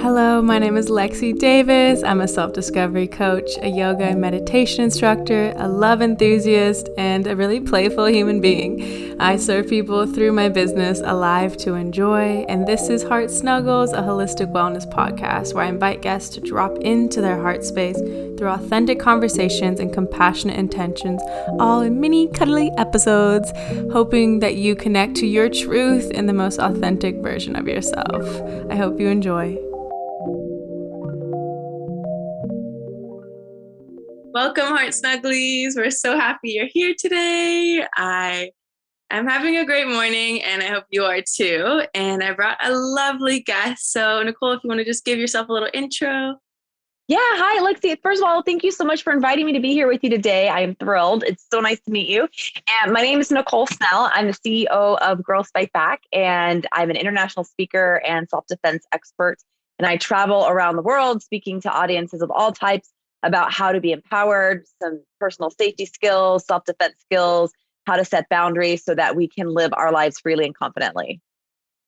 Hello, my name is Lexi Davis. I'm a self-discovery coach, a yoga and meditation instructor, a love enthusiast, and a really playful human being. I serve people through my business, Alive to Enjoy, and this is Heart Snuggles, a holistic wellness podcast where I invite guests to drop into their heart space through authentic conversations and compassionate intentions, all in mini cuddly episodes, hoping that you connect to your truth in the most authentic version of yourself. I hope you enjoy. Welcome, Heart Snugglies. We're so happy you're here today. I am having a great morning, and I hope you are too. And I brought a lovely guest. So, Nicole, if you want to just give yourself a little intro. Yeah, hi, Lexi. First of all, thank you so much for inviting me to be here with you today. I am thrilled. It's so nice to meet you. And my name is Nicole Snell. I'm the CEO of Girls Fight Back, and I'm an international speaker and self-defense expert. And I travel around the world speaking to audiences of all types about how to be empowered, some personal safety skills, self-defense skills, how to set boundaries so that we can live our lives freely and confidently.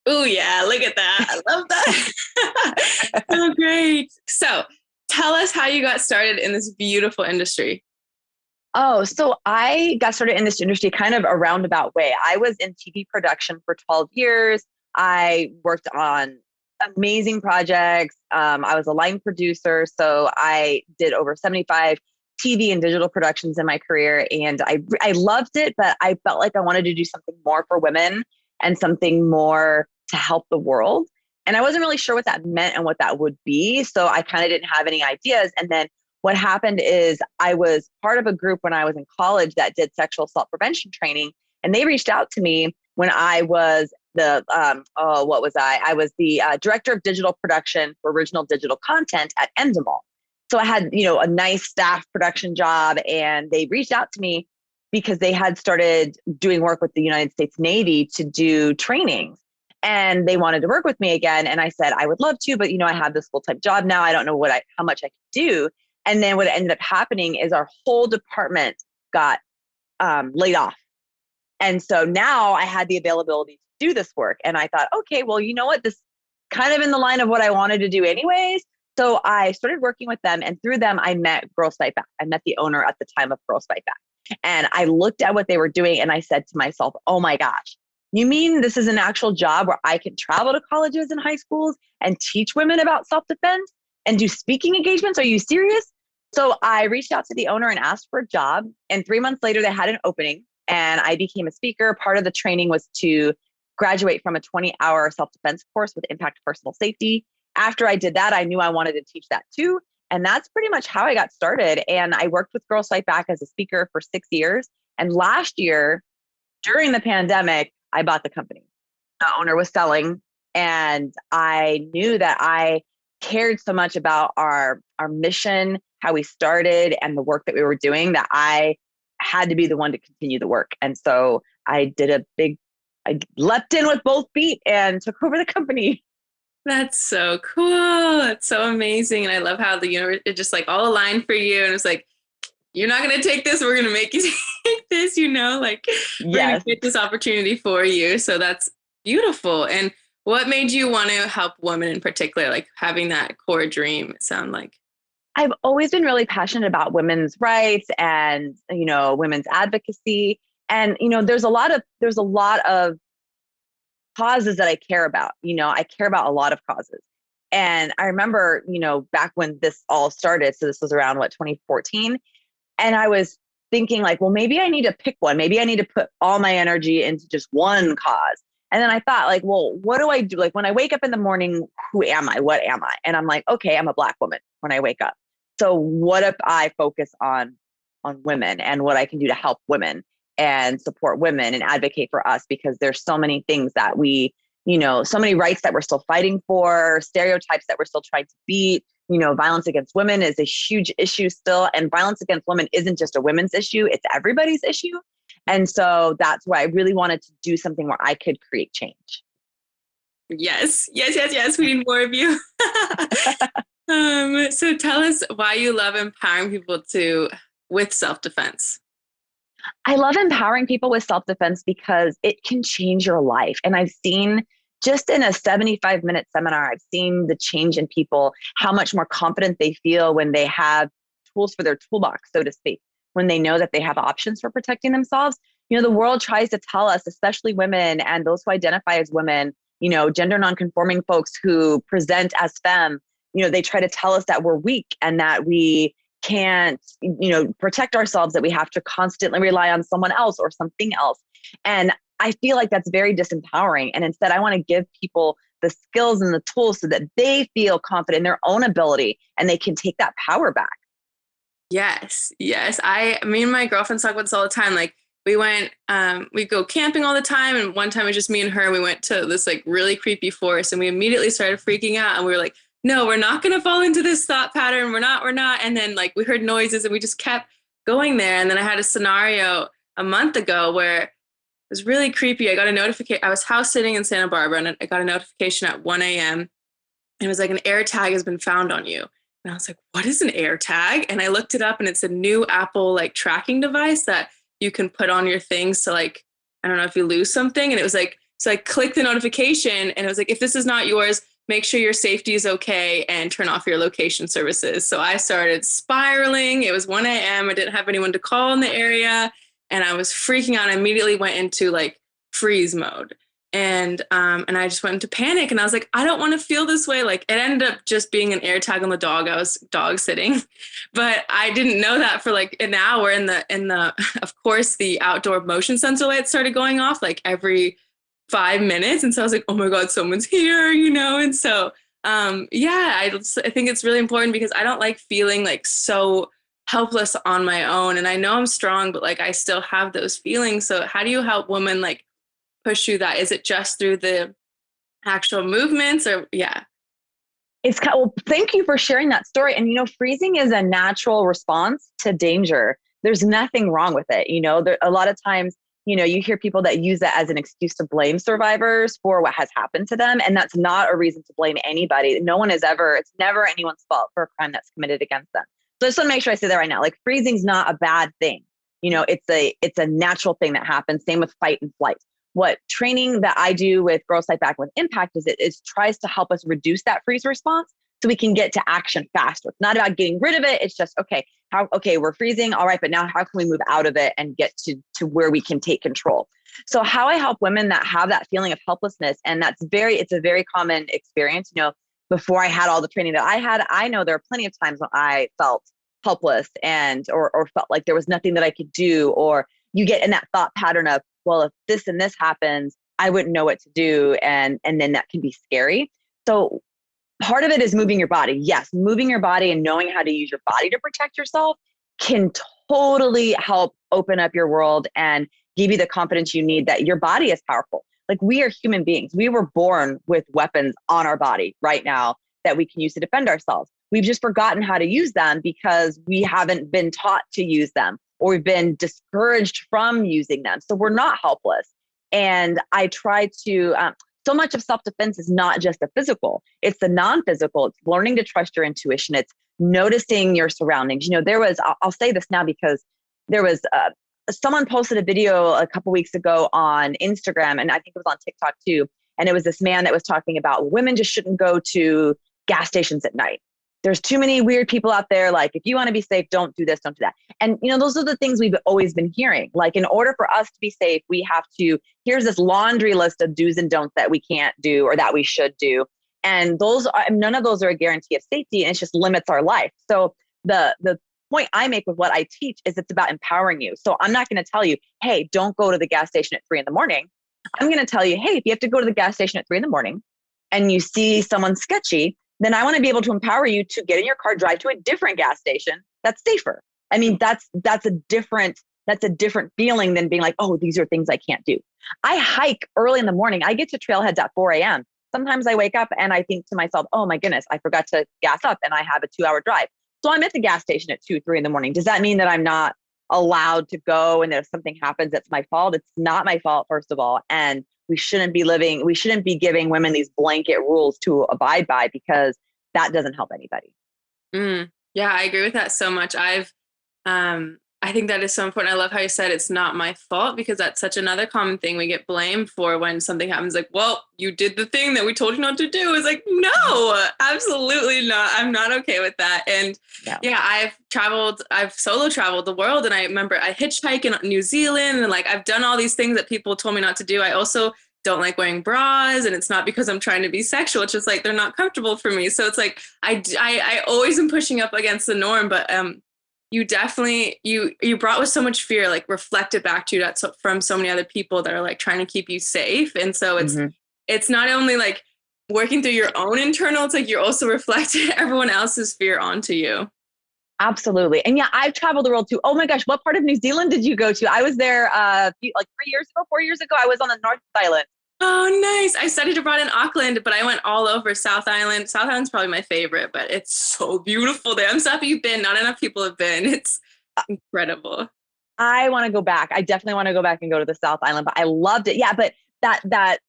Oh, yeah, look at that. I love that. So great. So, tell us how you got started in this beautiful industry. Oh, so I got started in this industry kind of a roundabout way. I was in TV production for 12 years. I worked on amazing projects. I was a line producer. So I did over 75 TV and digital productions in my career. And I loved it, but I felt like I wanted to do something more for women and something more to help the world. And I wasn't really sure what that meant and what that would be. So I kind of didn't have any ideas. And then what happened is I was part of a group when I was in college that did sexual assault prevention training. And they reached out to me when I was what was I? I was the director of digital production for original digital content at Endemol. So I had, a nice staff production job, and they reached out to me because they had started doing work with the United States Navy to do trainings. And they wanted to work with me again. And I said, I would love to, but I have this full-time job now. I don't know how much I can do. And then what ended up happening is our whole department got laid off. And so now I had the availability to do this work. And I thought, okay, well, you know what? This kind of in the line of what I wanted to do anyways. So I started working with them, and through them, I met Girls Fight Back. I met the owner at the time of Girls Fight Back. And I looked at what they were doing, and I said to myself, oh my gosh, you mean this is an actual job where I can travel to colleges and high schools and teach women about self-defense and do speaking engagements? Are you serious? So I reached out to the owner and asked for a job. And 3 months later, they had an opening, and I became a speaker. Part of the training was to graduate from a 20-hour self-defense course with impact to personal safety. After I did that, I knew I wanted to teach that too. And that's pretty much how I got started. And I worked with Girls Fight Back as a speaker for 6 years. And last year, during the pandemic, I bought the company. The owner was selling, and I knew that I cared so much about our mission, how we started, and the work that we were doing, that I had to be the one to continue the work. And so I leapt in with both feet and took over the company. That's so cool. It's so amazing. And I love how the universe, it just like all aligned for you. And it's like, you're not going to take this. We're going to make you take this, we're going to get this opportunity for you. So that's beautiful. And what made you want to help women in particular, like having that core dream, it sounds like? I've always been really passionate about women's rights and, women's advocacy. And, there's a lot of causes that I care about. I care about a lot of causes. And I remember, back when this all started, so this was around 2014. And I was thinking like, well, maybe I need to pick one. Maybe I need to put all my energy into just one cause. And then I thought like, well, what do I do? Like when I wake up in the morning, who am I? What am I? And I'm like, okay, I'm a Black woman when I wake up. So what if I focus on women and what I can do to help women and support women and advocate for us? Because there's so many things that we, so many rights that we're still fighting for, stereotypes that we're still trying to beat. Violence against women is a huge issue still. And violence against women isn't just a women's issue, it's everybody's issue. And so that's why I really wanted to do something where I could create change. Yes. We need more of you. So tell us why you love empowering people with self-defense. I love empowering people with self-defense because it can change your life. And I've seen just in a 75-minute seminar, I've seen the change in people, how much more confident they feel when they have tools for their toolbox, so to speak, when they know that they have options for protecting themselves. The world tries to tell us, especially women and those who identify as women, gender nonconforming folks who present as femme, they try to tell us that we're weak and that we can't, protect ourselves, that we have to constantly rely on someone else or something else. And I feel like that's very disempowering. And instead, I want to give people the skills and the tools so that they feel confident in their own ability and they can take that power back. Yes. Yes. Me and my girlfriends talk about this all the time. Like we go camping all the time. And one time it was just me and her, and we went to this like really creepy forest, and we immediately started freaking out, and we were like, no, we're not going to fall into this thought pattern. We're not. And then like we heard noises and we just kept going there. And then I had a scenario a month ago where it was really creepy. I got a notification. I was house sitting in Santa Barbara, and I got a notification at 1 a.m. And it was like, an air tag has been found on you. And I was like, what is an air tag? And I looked it up, and it's a new Apple like tracking device that you can put on your things to like, I don't know if you lose something. And it was like, so I clicked the notification, and it was like, if this is not yours, make sure your safety is okay and turn off your location services. So I started spiraling. It was 1 a.m. I didn't have anyone to call in the area, and I was freaking out. I immediately went into like freeze mode. And I just went into panic, and I was like, I don't want to feel this way. Like, it ended up just being an air tag on the dog. I was dog sitting, but I didn't know that for like an hour. And of course, the outdoor motion sensor light started going off like every 5 minutes. And so I was like, oh my God, someone's here, And so, I think it's really important, because I don't like feeling like so helpless on my own. And I know I'm strong, but like, I still have those feelings. So how do you help women like push through that? Is it just through the actual movements, or Well, thank you for sharing that story. And, freezing is a natural response to danger. There's nothing wrong with it. A lot of times, you hear people that use that as an excuse to blame survivors for what has happened to them. And that's not a reason to blame anybody. It's never anyone's fault for a crime that's committed against them. So I just want to make sure I say that right now. Like, freezing's not a bad thing. It's a natural thing that happens. Same with fight and flight. What training that I do with Girls Fight Back with Impact is it tries to help us reduce that freeze response so we can get to action faster. It's not about getting rid of it. It's just, we're freezing. All right. But now how can we move out of it and get to where we can take control? So how I help women that have that feeling of helplessness, and it's a very common experience. Before I had all the training that I had, I know there are plenty of times when I felt helpless or felt like there was nothing that I could do, or you get in that thought pattern of, well, if this and this happens, I wouldn't know what to do. And then that can be scary. So part of it is moving your body. Yes, moving your body and knowing how to use your body to protect yourself can totally help open up your world and give you the confidence you need that your body is powerful. Like, we are human beings. We were born with weapons on our body right now that we can use to defend ourselves. We've just forgotten how to use them because we haven't been taught to use them, or we've been discouraged from using them. So we're not helpless. And I try to, so much of self-defense is not just the physical, it's the non-physical. It's learning to trust your intuition. It's noticing your surroundings. I'll say this now because there was someone posted a video a couple weeks ago on Instagram, and I think it was on TikTok too. And it was this man that was talking about women just shouldn't go to gas stations at night. There's too many weird people out there. Like, if you want to be safe, don't do this, don't do that. And, those are the things we've always been hearing. Like, in order for us to be safe, we have to, here's this laundry list of do's and don'ts that we can't do or that we should do. And none of those are a guarantee of safety, and it just limits our life. So the point I make with what I teach is it's about empowering you. So I'm not going to tell you, hey, don't go to the gas station at 3 a.m. I'm going to tell you, hey, if you have to go to the gas station at 3 a.m. and you see someone sketchy, then I want to be able to empower you to get in your car, drive to a different gas station that's safer. I mean, that's a different feeling than being like, oh, these are things I can't do. I hike early in the morning. I get to trailheads at 4 a.m. Sometimes I wake up and I think to myself, oh my goodness, I forgot to gas up and I have a 2-hour drive. So I'm at the gas station at 2, 3 in the morning. Does that mean that I'm not allowed to go, and if something happens, that's my fault? It's not my fault, first of all. And we shouldn't be giving women these blanket rules to abide by, because that doesn't help anybody. Yeah, I agree with that so much. I've I think that is so important. I love how you said it's not my fault, because that's such another common thing we get blamed for when something happens. Like, well, you did the thing that we told you not to do. It's like, no, absolutely not. I'm not okay with that. And Yeah. yeah, I've solo traveled the world. And I remember I hitchhiked in New Zealand, and like I've done all these things that people told me not to do. I also don't like wearing bras, and it's not because I'm trying to be sexual. It's just like they're not comfortable for me. So it's like I always am pushing up against the norm, but you definitely you brought with so much fear, like reflected back to you that's from so many other people that are like trying to keep you safe. And so it's not only like working through your own internal, it's like you're also reflecting everyone else's fear onto you. Absolutely. And yeah, I've traveled the world too. Oh my gosh, what part of New Zealand did you go to? I was there like 3 years ago, 4 years ago. I was on the North Island. Oh, nice. I studied abroad in Auckland, but I went all over South Island. South Island's probably my favorite, but it's so beautiful there. I'm so happy you've been. Not enough people have been. It's incredible. I want to go back. I definitely want to go back and go to the South Island, but I loved it. Yeah, but that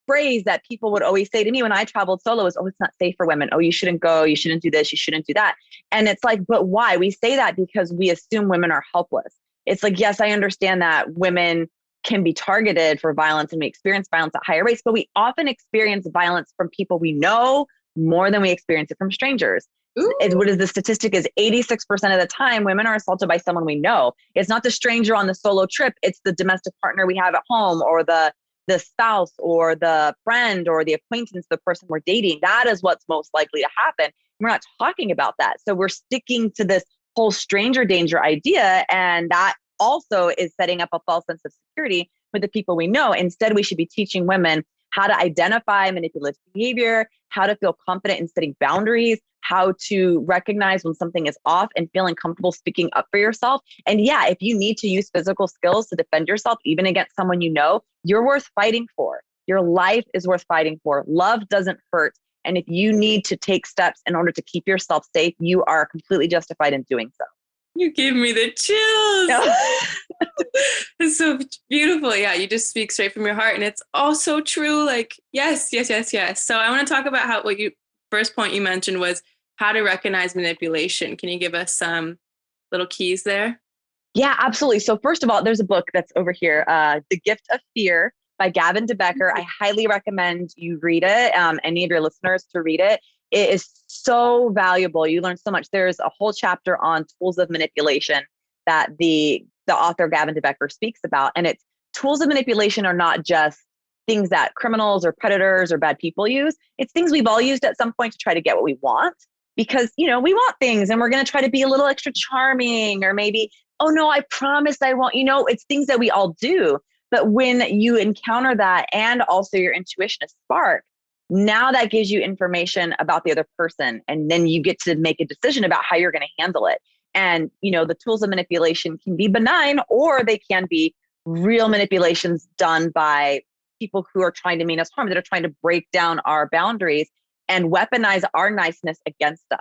phrase that people would always say to me when I traveled solo is, oh, it's not safe for women. Oh, you shouldn't go. You shouldn't do this. You shouldn't do that. And it's like, but why? We say that because we assume women are helpless. It's like, yes, I understand that women can be targeted for violence and we experience violence at higher rates, but we often experience violence from people we know more than we experience it from strangers. What is the statistic is 86% of the time women are assaulted by someone we know. It's not the stranger on the solo trip. It's the domestic partner we have at home, or the spouse or the friend or the acquaintance, the person we're dating. That is what's most likely to happen. We're not talking about that. So we're sticking to this whole stranger danger idea. And that also is setting up a false sense of security with the people we know. Instead, we should be teaching women how to identify manipulative behavior, how to feel confident in setting boundaries, how to recognize when something is off and feeling comfortable speaking up for yourself. And yeah, if you need to use physical skills to defend yourself, even against someone you know, you're worth fighting for. Your life is worth fighting for. Love doesn't hurt. And if you need to take steps in order to keep yourself safe, you are completely justified in doing so. You gave me the chills. No. It's so beautiful. Yeah, you just speak straight from your heart, and it's all so true. Like, yes. So I want to talk about how first point you mentioned was how to recognize manipulation. Can you give us some little keys there? Yeah, absolutely. So first of all, there's a book that's over here, The Gift of Fear by Gavin DeBecker. I highly recommend you read it. Any of your listeners to read it. It is so valuable. You learn so much. There's a whole chapter on tools of manipulation that the author Gavin DeBecker speaks about. And it's tools of manipulation are not just things that criminals or predators or bad people use. It's things we've all used at some point to try to get what we want, because, we want things and we're going to try to be a little extra charming, or maybe, oh no, I promise I won't, it's things that we all do. But when you encounter that and also your intuition is sparked, now that gives you information about the other person. And then you get to make a decision about how you're going to handle it. And, the tools of manipulation can be benign, or they can be real manipulations done by people who are trying to mean us harm, that are trying to break down our boundaries and weaponize our niceness against us.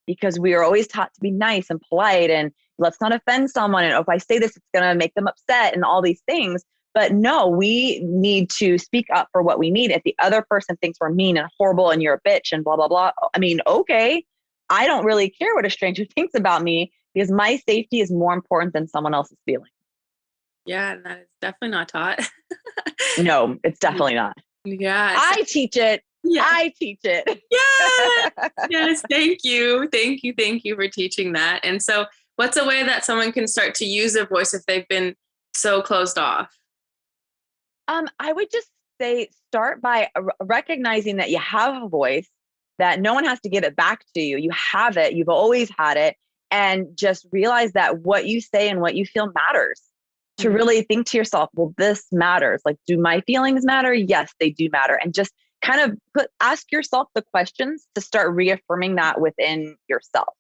Because we are always taught to be nice and polite and let's not offend someone. And if I say this, it's going to make them upset and all these things. But no, we need to speak up for what we need. If the other person thinks we're mean and horrible and you're a bitch and blah, blah, blah. I mean, okay, I don't really care what a stranger thinks about me, because my safety is more important than someone else's feelings. Yeah, that is definitely not taught. No, it's definitely not. Yeah. I teach it. Yeah. I teach it. Yeah. Yes. Thank you. Thank you for teaching that. And so what's a way that someone can start to use their voice if they've been so closed off? I would just say start by recognizing that you have a voice, that no one has to give it back to you. You have it. You've always had it. And just realize that what you say and what you feel matters. To really think to yourself, well, this matters. Like, do my feelings matter? Yes, they do matter. And just kind of ask yourself the questions to start reaffirming that within yourself.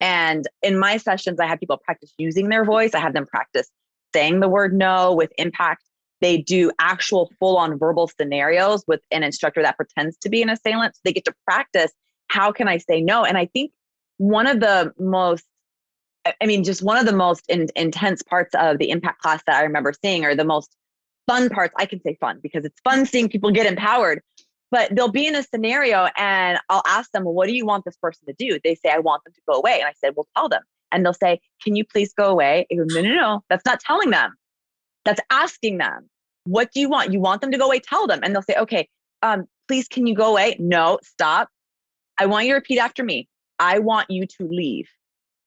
And in my sessions, I have people practice using their voice. I have them practice saying the word no with impact. They do actual full-on verbal scenarios with an instructor that pretends to be an assailant. So they get to practice, how can I say no? And I think one of the most intense parts of the impact class that I remember seeing, or the most fun parts, I can say fun because it's fun seeing people get empowered, but they'll be in a scenario and I'll ask them, well, what do you want this person to do? They say, I want them to go away. And I said, well, tell them. and they'll say, can you please go away? I go, no, no, no, that's not telling them. That's asking them, what do you want? You want them to go away? Tell them. And they'll say, okay, please, can you go away? No, stop. I want you to repeat after me. I want you to leave.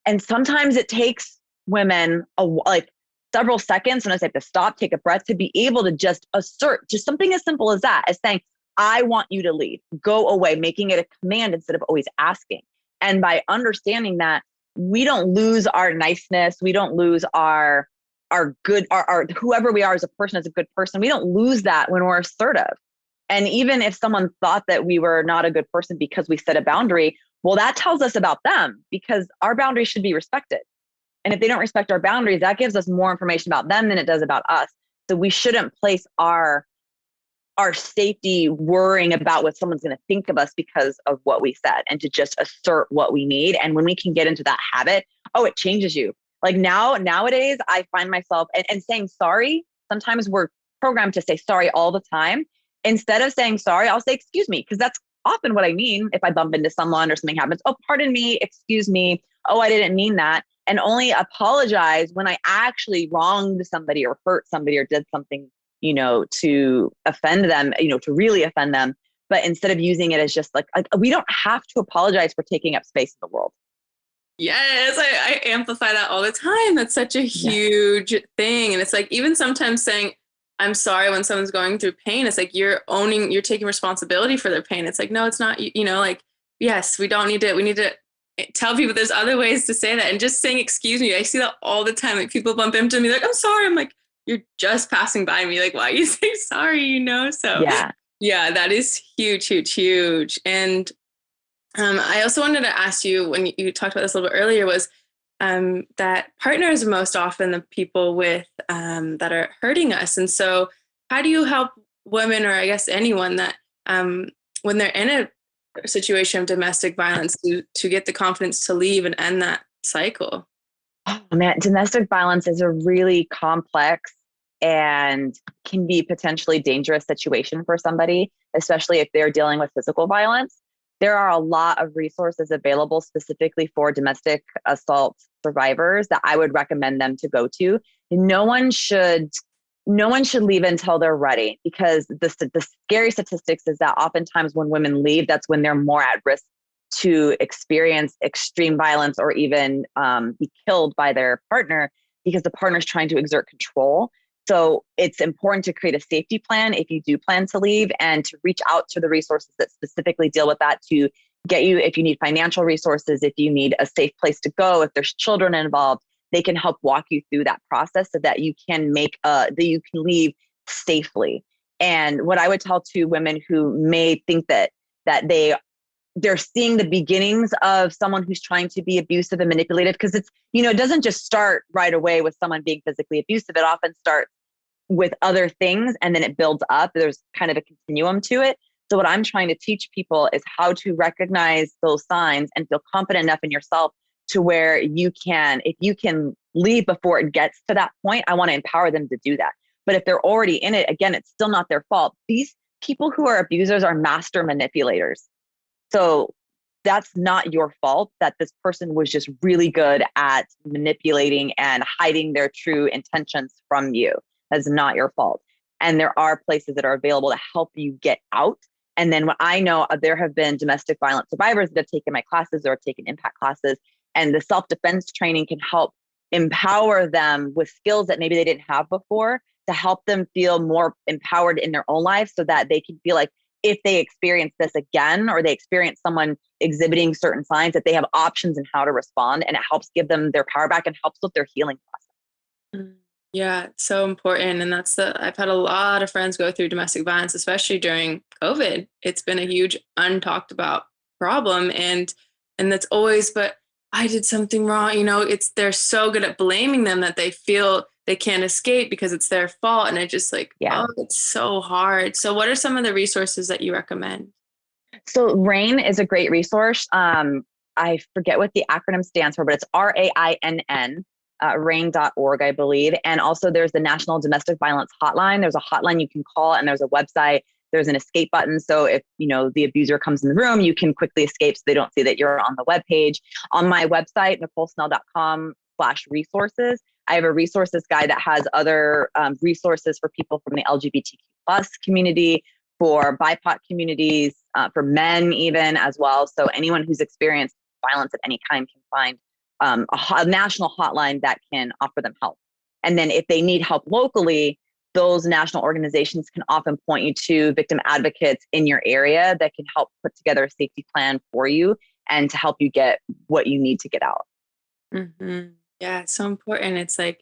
And sometimes it takes women like several seconds when I say to stop, take a breath, to be able to just assert just something as simple as that, as saying, I want you to leave, go away, making it a command instead of always asking. And by understanding that, we don't lose our niceness. We don't lose our good, our whoever we are as a person, as a good person. We don't lose that when we're assertive. And even if someone thought that we were not a good person because we set a boundary, well, that tells us about them, because our boundaries should be respected. And if they don't respect our boundaries, that gives us more information about them than it does about us. So we shouldn't place our safety worrying about what someone's going to think of us because of what we said, and to just assert what we need. And when we can get into that habit, it changes you. Like nowadays, I find myself and saying sorry. Sometimes we're programmed to say sorry all the time. Instead of saying sorry, I'll say, excuse me, because that's often what I mean. If I bump into someone or something happens, oh, pardon me, excuse me. Oh, I didn't mean that. And only apologize when I actually wronged somebody or hurt somebody or did something, to offend them, to really offend them. But instead of using it as just like we don't have to apologize for taking up space in the world. Yes, I amplify that all the time. That's such a huge thing. And it's like, even sometimes saying, I'm sorry when someone's going through pain, it's like you're taking responsibility for their pain. It's like, no, it's not, like, yes, we need to tell people there's other ways to say that. And just saying, excuse me, I see that all the time. Like, people bump into me like, I'm sorry. I'm like, you're just passing by me. Like, why are you saying sorry? So yeah, that is huge, huge, huge. And I also wanted to ask you, when you talked about this a little bit earlier, was that partners are most often the people with that are hurting us. And so how do you help women, or I guess anyone, that when they're in a situation of domestic violence, to get the confidence to leave and end that cycle? Oh man, domestic violence is a really complex and can be potentially dangerous situation for somebody, especially if they're dealing with physical violence. There are a lot of resources available specifically for domestic assault survivors that I would recommend them to go to. No one should leave until they're ready, because the scary statistics is that oftentimes when women leave, that's when they're more at risk to experience extreme violence or even be killed by their partner, because the partner's trying to exert control. So it's important to create a safety plan if you do plan to leave, and to reach out to the resources that specifically deal with that, to get you, if you need financial resources, if you need a safe place to go, if there's children involved, they can help walk you through that process so that you can that you can leave safely. And what I would tell to women who may think that they're seeing the beginnings of someone who's trying to be abusive and manipulative, because it's, it doesn't just start right away with someone being physically abusive. It often starts with other things, and then it builds up. There's kind of a continuum to it. So what I'm trying to teach people is how to recognize those signs and feel confident enough in yourself to where if you can leave before it gets to that point, I want to empower them to do that. But if they're already in it, again, it's still not their fault. These people who are abusers are master manipulators. So that's not your fault that this person was just really good at manipulating and hiding their true intentions from you. That's not your fault. And there are places that are available to help you get out. And then what I know, there have been domestic violence survivors that have taken my classes or taken impact classes, and the self-defense training can help empower them with skills that maybe they didn't have before, to help them feel more empowered in their own lives, so that they can feel like if they experience this again, or they experience someone exhibiting certain signs, that they have options in how to respond, and it helps give them their power back and helps with their healing process. Yeah, it's so important. And I've had a lot of friends go through domestic violence, especially during COVID. It's been a huge untalked about problem. And that's always, but I did something wrong. They're so good at blaming them that they feel they can't escape because it's their fault. And it just it's so hard. So what are some of the resources that you recommend? So RAINN is a great resource. I forget what the acronym stands for, but it's RAINN. RAINN.org, I believe. And also there's the National Domestic Violence Hotline. There's a hotline you can call, and there's a website There's an escape button. So if, the abuser comes in the room, you can quickly escape so they don't see that you're on the webpage. On my website, nicolesnell.com/resources, I have a resources guide that has other resources for people from the LGBTQ plus community, for BIPOC communities, for men even as well. So anyone who's experienced violence of any kind can find a national hotline that can offer them help. And then if they need help locally, those national organizations can often point you to victim advocates in your area that can help put together a safety plan for you and to help you get what you need to get out. Mm-hmm. Yeah, it's so important. It's like,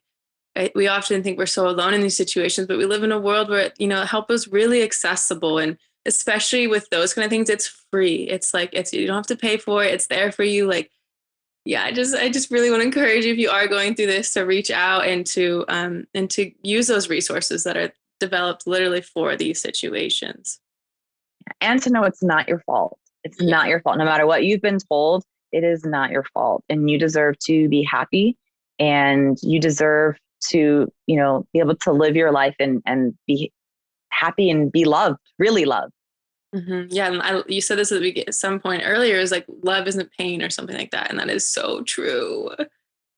we often think we're so alone in these situations, but we live in a world where, help is really accessible. And especially with those kind of things, it's free. It's like, you don't have to pay for it. It's there for you. Like, yeah, I just really want to encourage you, if you are going through this, to reach out and to use those resources that are developed literally for these situations. And to know it's not your fault. It's not your fault. No matter what you've been told, it is not your fault. And you deserve to be happy, and you deserve to, be able to live your life and be happy and be loved, really loved. Mm-hmm. Yeah. And you said this at some point earlier, is like, love isn't pain or something like that. And that is so true.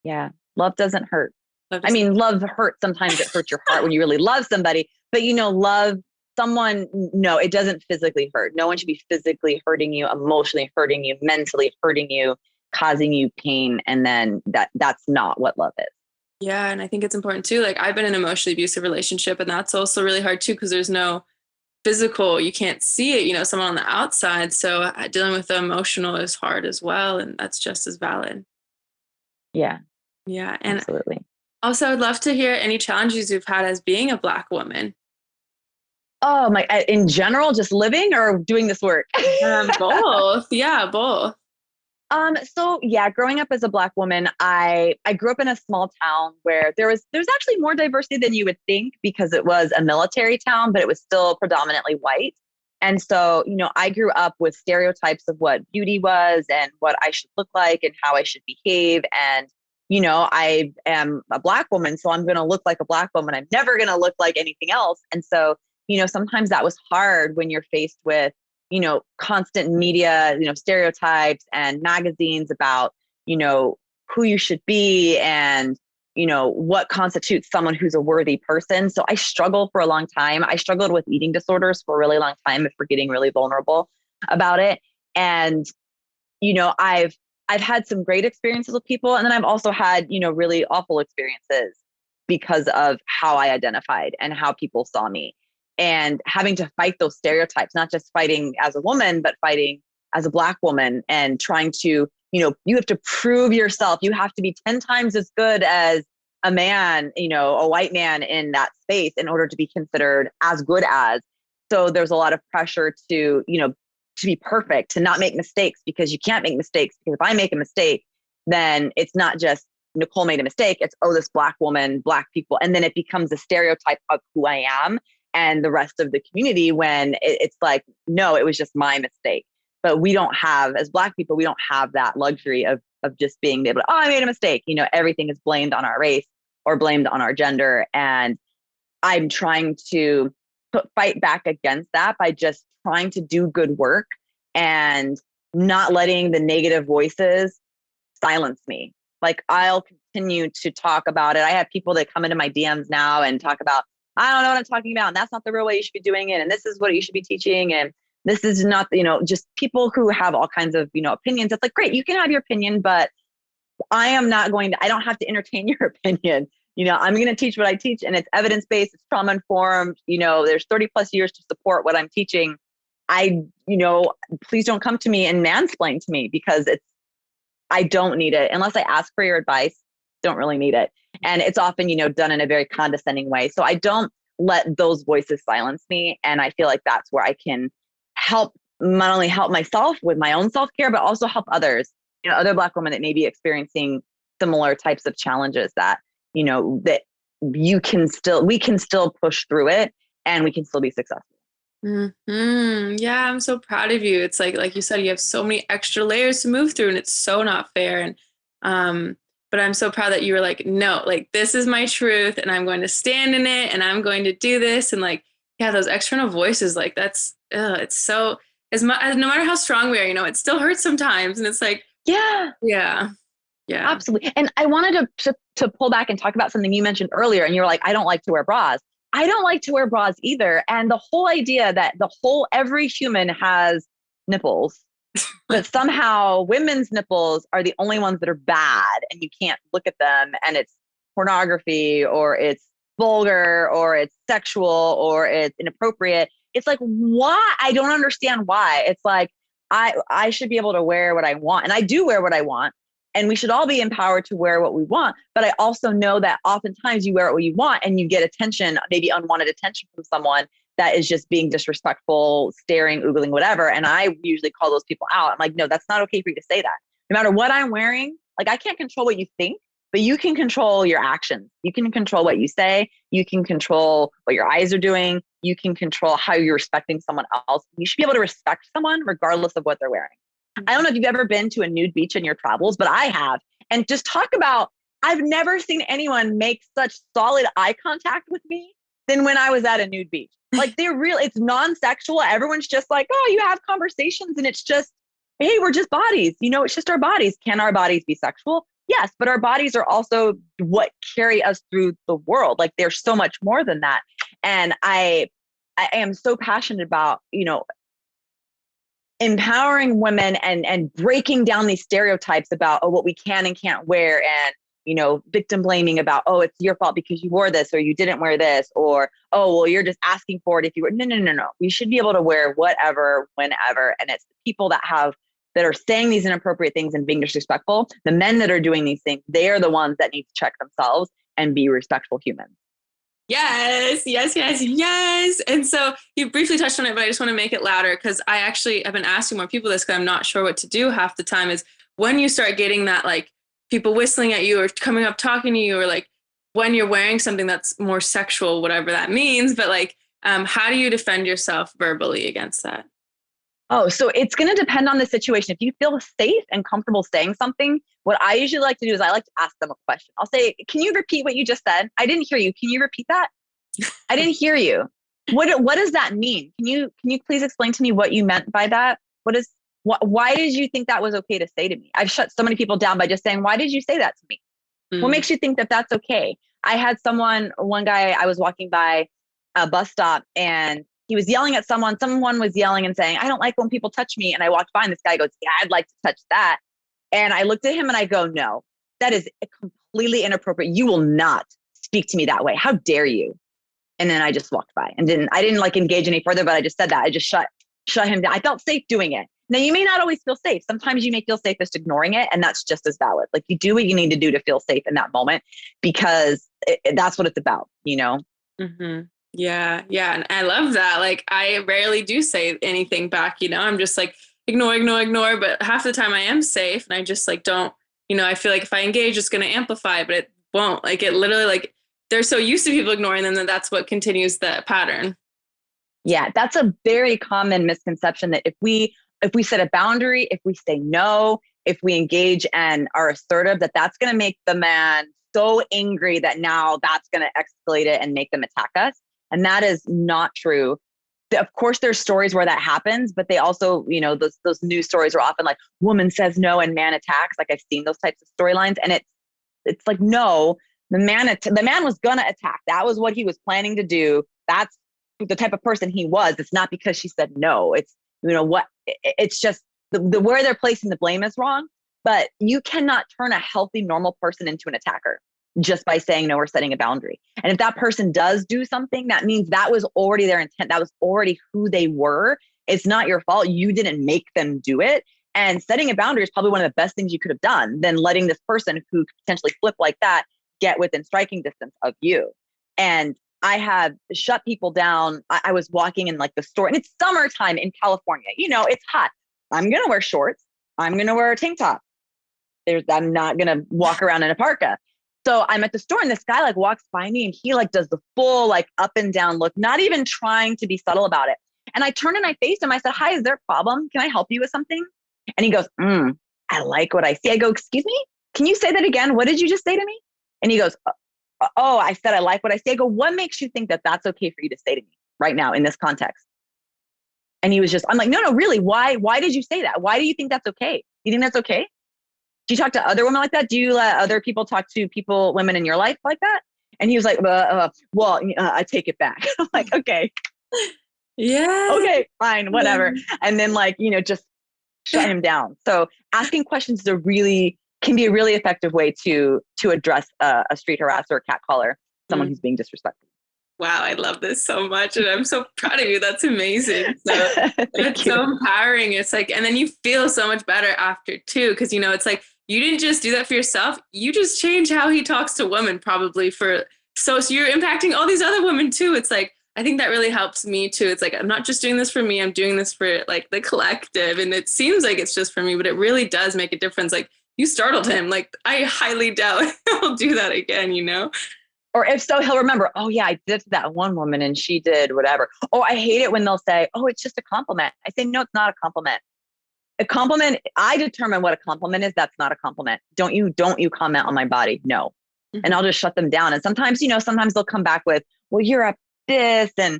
Yeah. Love doesn't hurt. Love hurts. Sometimes it hurts your heart when you really love somebody, but love someone, no, it doesn't physically hurt. No one should be physically hurting you, emotionally hurting you, mentally hurting you, causing you pain. And then that's not what love is. Yeah. And I think it's important too. Like, I've been in an emotionally abusive relationship, and that's also really hard too, because there's no physical, you can't see it, someone on the outside. So dealing with the emotional is hard as well. And that's just as valid. Yeah. Yeah. And absolutely. also, I'd love to hear any challenges you've had as being a Black woman. Oh my, in general, just living or doing this work? Both. Yeah, both. So yeah, growing up as a Black woman, I grew up in a small town where there's actually more diversity than you would think, because it was a military town, but it was still predominantly white. And so, I grew up with stereotypes of what beauty was and what I should look like and how I should behave. And, I am a Black woman, so I'm going to look like a Black woman. I'm never going to look like anything else. And so, sometimes that was hard when you're faced with constant media, stereotypes and magazines about, who you should be and, what constitutes someone who's a worthy person. So I struggled for a long time. I struggled with eating disorders for a really long time, if we're getting really vulnerable about it. And, I've had some great experiences with people. And then I've also had, really awful experiences because of how I identified and how people saw me. And having to fight those stereotypes, not just fighting as a woman, but fighting as a Black woman, and trying to, you have to prove yourself. You have to be 10 times as good as a man, a white man in that space in order to be considered as good as. So there's a lot of pressure to, to be perfect, to not make mistakes, because you can't make mistakes. Because if I make a mistake, then it's not just Nicole made a mistake. It's, oh, this Black woman, Black people. And then it becomes a stereotype of who I am and the rest of the community, when it's like, no, it was just my mistake. But we don't have, as Black people, we don't have that luxury of just being able to, oh, I made a mistake. Everything is blamed on our race or blamed on our gender. And I'm trying to fight back against that by just trying to do good work and not letting the negative voices silence me. Like, I'll continue to talk about it. I have people that come into my DMs now and talk about, I don't know what I'm talking about, and that's not the real way you should be doing it, and this is what you should be teaching, and this is not, just people who have all kinds of, opinions. It's like, great, you can have your opinion, but I don't have to entertain your opinion. I'm going to teach what I teach, and it's evidence-based, it's trauma-informed, there's 30 plus years to support what I'm teaching. Please don't come to me and mansplain to me, because I don't need it. Unless I ask for your advice, don't really need it. And it's often, done in a very condescending way. So I don't let those voices silence me. And I feel like that's where I can not only help myself with my own self-care, but also help others, other Black women that may be experiencing similar types of challenges, that, that we can still push through it, and we can still be successful. Mm-hmm. Yeah, I'm so proud of you. It's like you said, you have so many extra layers to move through, and it's so not fair. And but I'm so proud that you were like, no, like, this is my truth, and I'm going to stand in it, and I'm going to do this. And like, Yeah, those external voices, like that's, it's so, no matter how strong we are, it still hurts sometimes. And it's like, Yeah, yeah, yeah. absolutely. And I wanted to pull back and talk about something you mentioned earlier. And you were like, I don't like to wear bras. I don't like to wear bras either. And the whole idea that every human has nipples, that somehow women's nipples are the only ones that are bad and you can't look at them and it's pornography or it's vulgar or it's sexual or it's inappropriate. It's like, why? I don't understand why. It's like, I should be able to wear what I want. And I do wear what I want. And we should all be empowered to wear what we want. But I also know that oftentimes you wear what you want and you get attention, maybe unwanted attention from someone that is just being disrespectful, staring, oogling, whatever. And I usually call those people out. I'm like, no, that's not okay for you to say that. No matter what I'm wearing, like I can't control what you think, but you can control your actions. You can control what you say. You can control what your eyes are doing. You can control how you're respecting someone else. You should be able to respect someone regardless of what they're wearing. I don't know if you've ever been to a nude beach in your travels, but I have. And just talk about, I've never seen anyone make such solid eye contact with me than when I was at a nude beach. Like they're real, it's non-sexual. Everyone's just like, oh, you have conversations and it's just, hey, we're just bodies. It's just our bodies. Can our bodies be sexual? Yes, but our bodies are also what carry us through the world. Like there's so much more than that. And I am so passionate about, empowering women and breaking down these stereotypes about, oh, what we can and can't wear, and victim blaming about, oh, it's your fault because you wore this or you didn't wear this, or, oh, well, you're just asking for it if you were. No. We should be able to wear whatever, whenever. And it's the people that are saying these inappropriate things and being disrespectful. The men that are doing these things, they are the ones that need to check themselves and be respectful humans. Yes. And so you briefly touched on it, but I just want to make it louder because I actually have been asking more people this because I'm not sure what to do half the time, is when you start getting that, like people whistling at you or coming up talking to you, or like when you're wearing something that's more sexual, whatever that means. But like, how do you defend yourself verbally against that? Oh, so it's going to depend on the situation. If you feel safe and comfortable saying something, what I usually like to do is I like to ask them a question. I'll say, can you repeat what you just said? I didn't hear you. Can you repeat that? I didn't hear you. What does that mean? Can you please explain to me what you meant by that? Why did you think that was okay to say to me? I've shut so many people down by just saying, why did you say that to me? What makes you think that that's okay? I had one guy, I was walking by a bus stop and he was yelling at someone. Someone was yelling and saying, I don't like when people touch me. And I walked by and this guy goes, yeah, I'd like to touch that. And I looked at him and I go, no, that is completely inappropriate. You will not speak to me that way. How dare you? And then I just walked by and I didn't like engage any further, but I just said that. I just shut him down. I felt safe doing it. Now you may not always feel safe. Sometimes you may feel safest ignoring it. And that's just as valid. Like you do what you need to do to feel safe in that moment because that's what it's about, Mm-hmm. Yeah. And I love that. Like I rarely do say anything back, I'm just like, ignore. But half the time I am safe and I just like, don't, I feel like if I engage, it's going to amplify, but it won't. Like it literally, like they're so used to people ignoring them that that's what continues the pattern. Yeah. That's a very common misconception that if we set a boundary, if we say no, if we engage and are assertive, that's going to make the man so angry that now that's going to escalate it and make them attack us. And that is not true. Of course, there's stories where that happens, but they also, those news stories are often like woman says no and man attacks. Like I've seen those types of storylines, and it's like, no, the man was gonna attack. That was what he was planning to do. That's the type of person he was. It's not because she said no. It's it's just the where they're placing the blame is wrong. But you cannot turn a healthy, normal person into an attacker just by saying no or setting a boundary. And if that person does do something, that means that was already their intent. That was already who they were. It's not your fault. You didn't make them do it. And setting a boundary is probably one of the best things you could have done than letting this person who could potentially flip like that get within striking distance of you. And I have shut people down. I was walking in like the store, and it's summertime in California. It's hot. I'm going to wear shorts. I'm going to wear a tank top. I'm not going to walk around in a parka. So I'm at the store and this guy like walks by me and he like does the full like up and down look, not even trying to be subtle about it. And I turned and I faced him. I said, hi, is there a problem? Can I help you with something? And he goes, I like what I see. I go, excuse me? Can you say that again? What did you just say to me? And he goes, oh, I said, I like what I see. I go, what makes you think that that's okay for you to say to me? right now in this context. And he was just, I'm like, no, really? Why did you say that? Why do you think that's okay? You think that's okay? Do you talk to other women like that? Do you let other people talk to women in your life like that? And he was like, I take it back. I'm like, okay. Yeah. Okay, fine, whatever. And then just shut him down. So asking questions can be a really effective way to address a street harasser or catcaller, someone who's being disrespectful. Wow, I love this so much. And I'm so proud of you. That's amazing. So it's so empowering. It's like, and then you feel so much better after too. Cause it's like, you didn't just do that for yourself. You just change how he talks to women probably so you're impacting all these other women too. It's like, I think that really helps me too. It's like, I'm not just doing this for me. I'm doing this for like the collective. And it seems like it's just for me, but it really does make a difference. Like you startled him. Like I highly doubt he'll do that again, Or if so, he'll remember, oh yeah, I did to that one woman and she did whatever. Oh, I hate it when they'll say, oh, it's just a compliment. I say, no, it's not a compliment. A compliment, I determine what a compliment is. That's not a compliment. Don't you comment on my body. No. Mm-hmm. And I'll just shut them down. And sometimes, sometimes they'll come back with, well, you're up this, and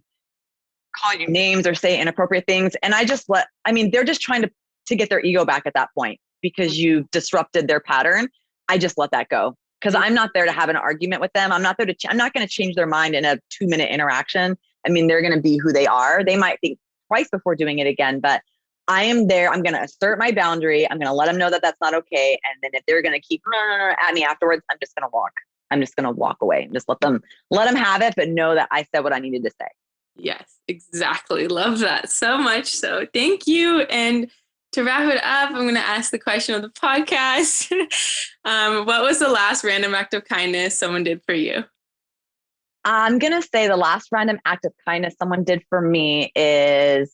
call you names or say inappropriate things. And they're just trying to get their ego back at that point because you disrupted their pattern. I just let that go. Because I'm not there to have an argument with them. I'm not going to change their mind in a 2-minute interaction. They're going to be who they are. They might think twice before doing it again, but I am there. I'm going to assert my boundary. I'm going to let them know that that's not okay. And then if they're going to keep at me afterwards, I'm just going to walk. I'm just going to walk away and just let them have it, but know that I said what I needed to say. Yes, exactly. Love that so much. So thank you. And to wrap it up, I'm going to ask the question of the podcast. What was the last random act of kindness someone did for you? I'm going to say the last random act of kindness someone did for me is,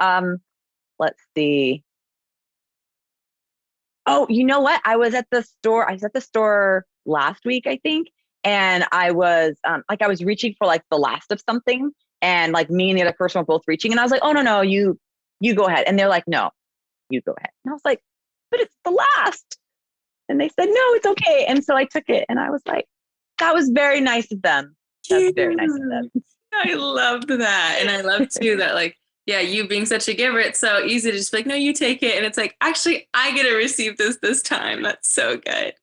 let's see. Oh, you know what? I was at the store last week, I think. And I was I was reaching for the last of something. And me and the other person were both reaching. And I was like, oh, no, you go ahead. And they're like, no, you go ahead. And I was like, but it's the last. And they said, no, it's okay. And so I took it and I was like, that was very nice of them. That's very nice of them. I loved that. And I love too that you being such a giver, it's so easy to just be like, no, you take it. And it's like, actually, I get to receive this time. That's so good.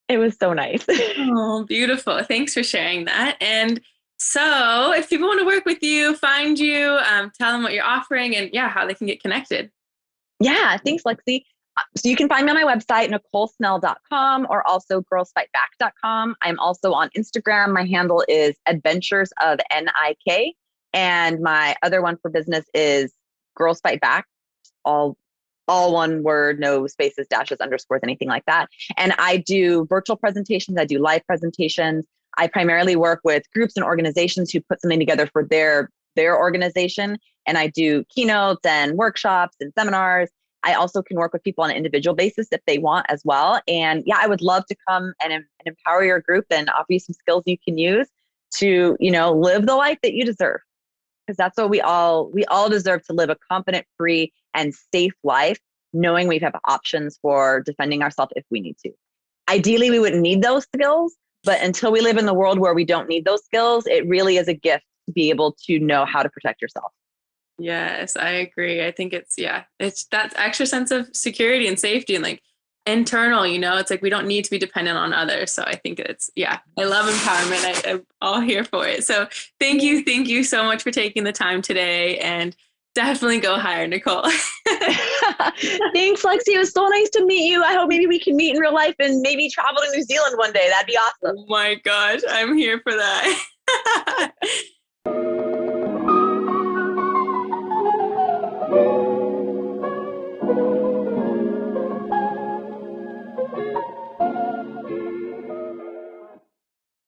It was so nice. Oh, beautiful. Thanks for sharing that. And so if people want to work with you, find you, tell them what you're offering and how they can get connected. Yeah, thanks, Lexi. So you can find me on my website, NicoleSnell.com, or also girlsfightback.com. I'm also on Instagram. My handle is Adventures of NIK. And my other one for business is Girls Fight Back, all one word, no spaces, dashes, underscores, anything like that. And I do virtual presentations. I do live presentations. I primarily work with groups and organizations who put something together for their organization. And I do keynotes and workshops and seminars. I also can work with people on an individual basis if they want as well. And I would love to come and empower your group and offer you some skills you can use to, live the life that you deserve. Because that's what we all deserve, to live a confident, free, and safe life, knowing we have options for defending ourselves if we need to. Ideally, we wouldn't need those skills, but until we live in the world where we don't need those skills, it really is a gift to be able to know how to protect yourself. Yes, I agree. I think it's that extra sense of security and safety and internal, it's we don't need to be dependent on others. So I think I love empowerment. I'm all here for it. So thank you so much for taking the time today, and definitely go higher, Nicole. Thanks, Lexi. It was so nice to meet you. I hope maybe we can meet in real life and maybe travel to New Zealand one day. That'd be awesome. Oh my gosh, I'm here for that.